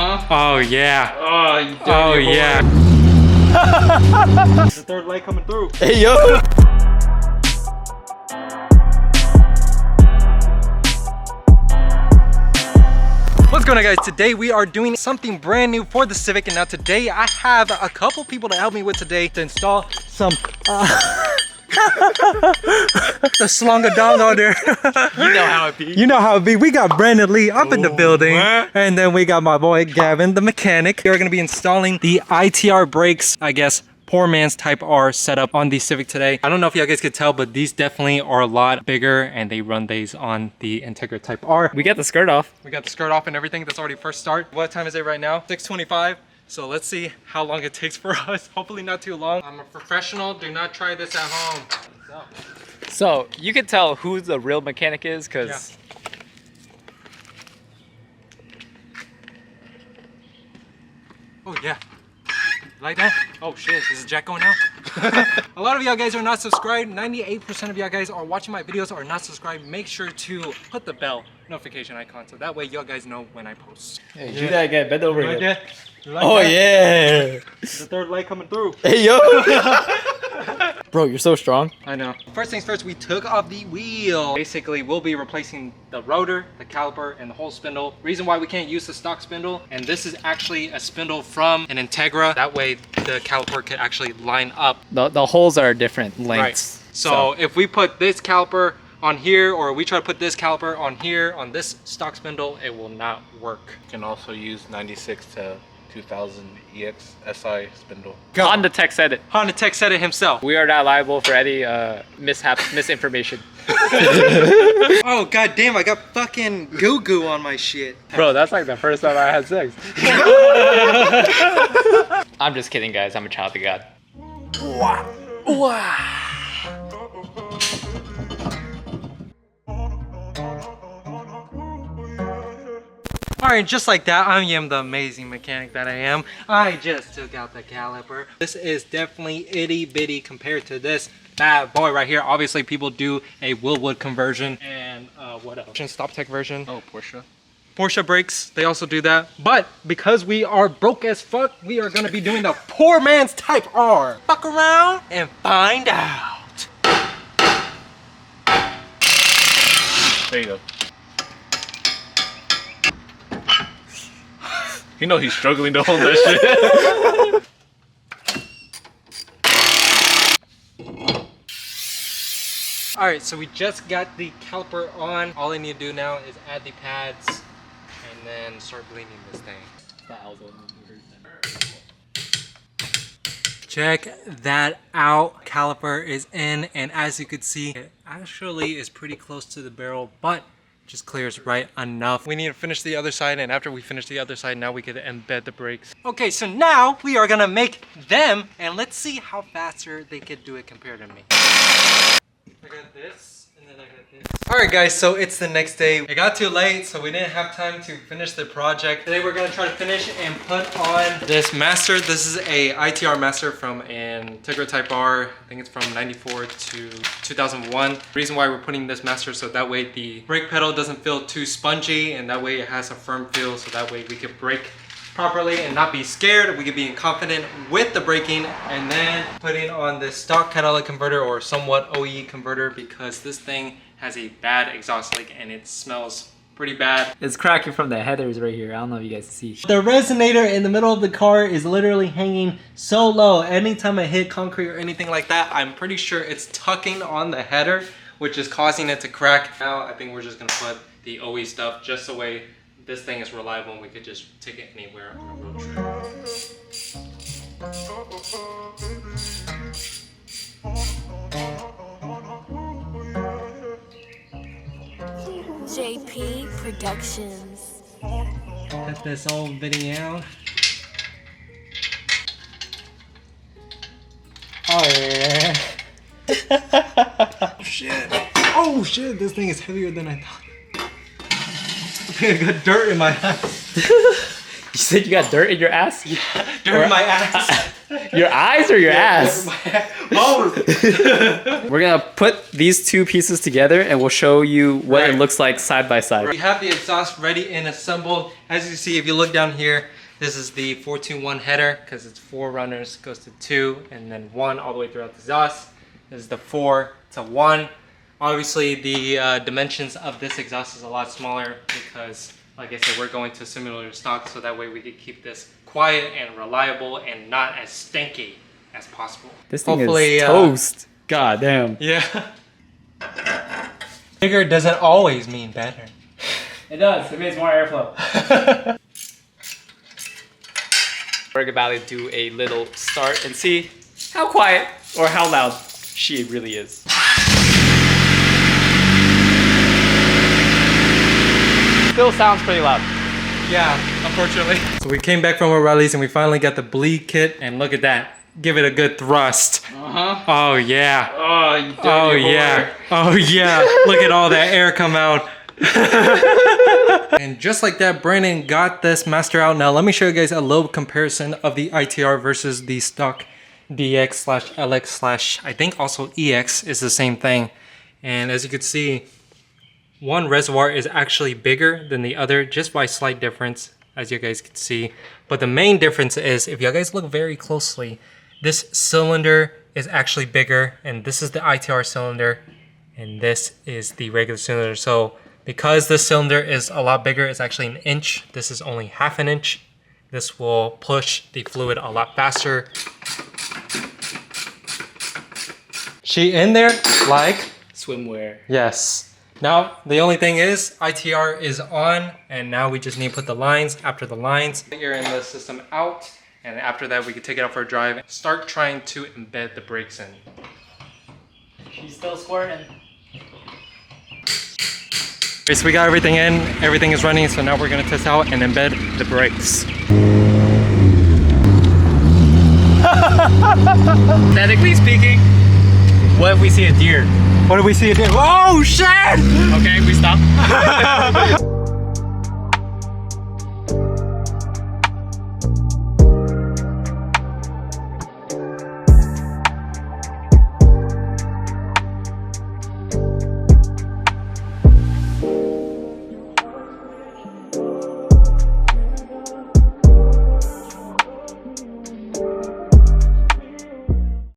Huh? Oh yeah. Oh, you dirty Oh boy. yeah. The third leg coming through. Hey yo! What's going on, guys? Today we are doing something brand new for the Civic, and now today I have a couple people to help me with today to install some the slongadongo there. You know how it be. You know how it be. We got Brandon Lee up in the building, and then we got my boy Gavin, the mechanic. We're gonna be installing the ITR brakes, I guess, poor man's Type R setup on the Civic today. I don't know if you guys could tell, but these definitely are a lot bigger, and they run these on the Integra Type R. We got the skirt off. We got the skirt off and everything. That's already first start. What time is it right now? 6:25. So let's see how long it takes for us. Hopefully not too long. I'm a professional. Do not try this at home. So you can tell who the real mechanic is because Oh yeah. Like that? Oh shit, is the jack going out? A lot of y'all guys are not subscribed. 98% of y'all guys are watching my videos are not subscribed. Make sure to put the bell notification icon so that way y'all guys know when I post. Hey, do that again. Bend over You like here. that? You like Oh that? yeah! The third leg coming through. Hey yo! Bro, you're so strong. I know. First things first, we took off the wheel. Basically, we'll be replacing the rotor, the caliper, and the whole spindle. Reason why we can't use the stock spindle, and this is actually a spindle from an Integra. That way, the caliper could actually line up. The holes are different lengths. So if we put this caliper on here, or we try to put this caliper on here, on this stock spindle, it will not work. You can also use 96 to 2000 EX SI spindle. Honda Tech said it. Honda Tech said it himself. We are not liable for any mishaps, misinformation. Oh god damn, I got fucking goo-goo on my shit. Bro, that's like the first time I had sex. I'm just kidding, guys. I'm a child of God. Alright, just like that, I am the amazing mechanic that I am. I just took out the caliper. This is definitely itty bitty compared to this bad boy right here. Obviously, people do a Willwood conversion and what else? Stop tech version. Oh, Porsche. Porsche brakes, they also do that. But because we are broke as fuck, we are gonna be doing the poor man's Type R. Fuck around and find out. There you go. You know he's struggling to hold that shit. Alright, so we just got the caliper on. All I need to do now is add the pads and then start bleeding this thing. Check that out. Caliper is in, and as you can see, it actually is pretty close to the barrel, but just clears right enough. We need to finish the other side, and after we finish the other side, now we can embed the brakes. Okay, so now we are gonna make them, and let's see how faster they could do it compared to me. I got this, and then I got this. Alright guys, so it's the next day. It got too late, so we didn't have time to finish the project. Today we're gonna try to finish and put on this master. This is a ITR master from an Integra Type R. I think it's from 94 to 2001. The reason why we're putting this master so that way the brake pedal doesn't feel too spongy, and that way it has a firm feel, so that way we can brake properly and not be scared. We can be confident with the braking, and then putting on this stock catalytic converter or somewhat OE converter, because this thing has a bad exhaust leak and it smells pretty bad. It's cracking from the headers right here. I don't know if you guys can see. The resonator in the middle of the car is literally hanging so low. Anytime I hit concrete or anything like that, I'm pretty sure it's tucking on the header, which is causing it to crack. Now I think we're just gonna put the OE stuff just the way this thing is reliable and we could just take it anywhere on a road trip. JP Productions. Cut this old video. Oh yeah. Oh shit. Oh shit, this thing is heavier than I thought. I got dirt in my ass. You said you got dirt in your ass? Yeah, dirt in my ass. Your eyes or your ass? Both. We're gonna put these two pieces together and we'll show you what it looks like side by side. We have the exhaust ready and assembled. As you see, if you look down here, this is the 4-2-1 header because it's 4 runners, goes to 2 and then 1 all the way throughout the exhaust. This is the 4 to 1. Obviously, the dimensions of this exhaust is a lot smaller because, like I said, we're going to similar stock, so that way we can keep this quiet and reliable and not as stinky as possible. This thing is toast. God damn. Yeah. Bigger doesn't always mean better. It does. It means more airflow. We're about to do a little start and see how quiet or how loud she really is. Still sounds pretty loud. Yeah, unfortunately. So we came back from O'Reilly's and we finally got the bleed kit, and look at that. Give it a good thrust. Oh yeah. Oh, you dirty Oh yeah. Oh yeah. Look at all that air come out. And just like that, Brandon got this master out. Now let me show you guys a little comparison of the ITR versus the stock DX/LX/ I think also EX is the same thing. And as you can see, one reservoir is actually bigger than the other just by slight difference, as you guys can see. But the main difference is, if you guys look very closely, this cylinder is actually bigger, and this is the ITR cylinder, and this is the regular cylinder. So because this cylinder is a lot bigger, it's actually 1 inch. This is only 1/2 inch. This will push the fluid a lot faster. She in there like Swimwear. yes. Now, the only thing is, ITR is on, and now we just need to put the lines. After the lines, you're in the system out, and after that, we can take it out for a drive and start trying to embed the brakes in. She's still squirting. Okay, so we got everything in, everything is running, so now we're gonna test out and embed the brakes. Technically speaking, what if we see a deer? What do we see it do? Oh shit! Okay, we stop.